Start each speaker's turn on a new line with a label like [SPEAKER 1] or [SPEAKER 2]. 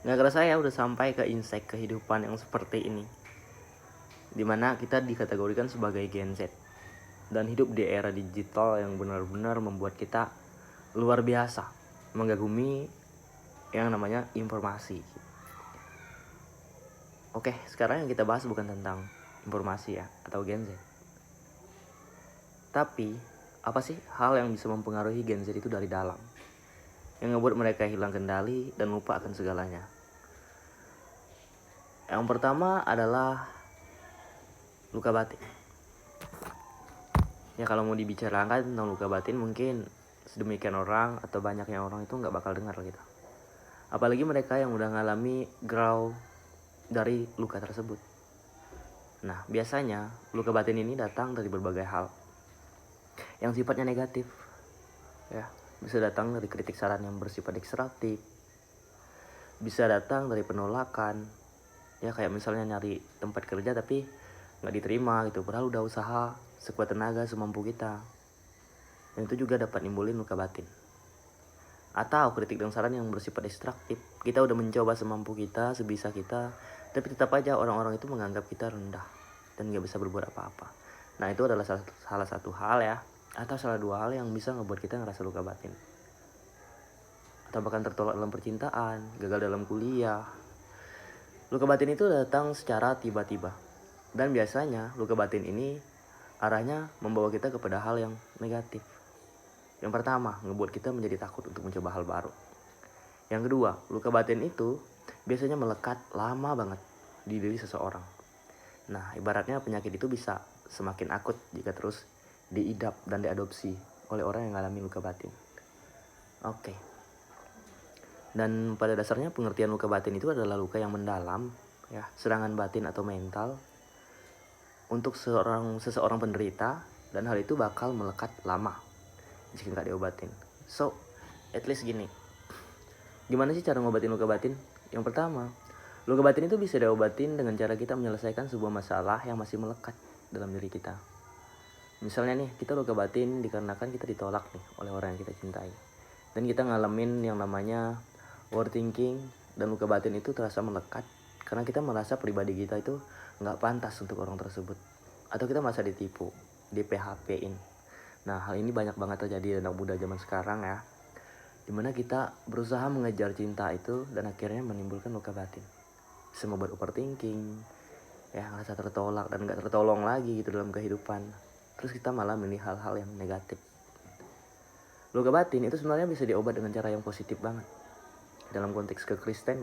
[SPEAKER 1] Nggak kerasa ya udah sampai ke insight kehidupan yang seperti ini, dimana kita dikategorikan sebagai Gen Z dan hidup di era digital yang benar-benar membuat kita luar biasa mengagumi yang namanya informasi. Oke, sekarang yang kita bahas bukan tentang informasi ya atau Gen Z, tapi apa sih hal yang bisa mempengaruhi Gen Z itu dari dalam, yang ngebuat mereka hilang kendali dan lupa akan segalanya. Yang pertama adalah luka batin. Ya kalau mau dibicarakan tentang luka batin mungkin sedemikian orang atau banyaknya orang itu nggak bakal dengar gitu. Apalagi mereka yang udah ngalami grow dari luka tersebut. Nah biasanya luka batin ini datang dari berbagai hal yang sifatnya negatif. Ya, bisa datang dari kritik saran yang bersifat destruktif, bisa datang dari penolakan. Ya kayak misalnya nyari tempat kerja tapi nggak diterima gitu, padahal udah usaha sekuat tenaga semampu kita. Dan itu juga dapat nimbulin luka batin. Atau kritik dan saran yang bersifat destruktif, kita udah mencoba semampu kita, sebisa kita, tapi tetap aja orang-orang itu menganggap kita rendah dan nggak bisa berbuat apa-apa. Nah itu adalah salah satu hal ya, atau salah dua hal yang bisa ngebuat kita ngerasa luka batin. Atau bahkan tertolak dalam percintaan, gagal dalam kuliah. Luka batin itu datang secara tiba-tiba. Dan biasanya luka batin ini arahnya membawa kita kepada hal yang negatif. Yang pertama, ngebuat kita menjadi takut untuk mencoba hal baru. Yang kedua, luka batin itu biasanya melekat lama banget di diri seseorang. Nah, ibaratnya penyakit itu bisa semakin akut jika terus diidap dan diadopsi oleh orang yang mengalami luka batin. Oke. Dan pada dasarnya pengertian luka batin itu adalah luka yang mendalam, ya, serangan batin atau mental untuk seseorang penderita, dan hal itu bakal melekat lama jika nggak diobatin. So, at least gini, gimana sih cara ngobatin luka batin? Yang pertama, luka batin itu bisa diobatin dengan cara kita menyelesaikan sebuah masalah yang masih melekat dalam diri kita. Misalnya nih, kita luka batin dikarenakan kita ditolak nih oleh orang yang kita cintai, dan kita ngalamin yang namanya overthinking, dan luka batin itu terasa melekat karena kita merasa pribadi kita itu nggak pantas untuk orang tersebut, atau kita merasa ditipu, di PHP-in. Nah hal ini banyak banget terjadi di anak muda zaman sekarang ya, dimana kita berusaha mengejar cinta itu dan akhirnya menimbulkan luka batin. Bisa membuat overthinking, ya ngerasa tertolak dan nggak tertolong lagi gitu dalam kehidupan. Terus kita malah milih hal-hal yang negatif. Luka batin itu sebenarnya bisa diobat dengan cara yang positif banget dalam konteks kekristenan.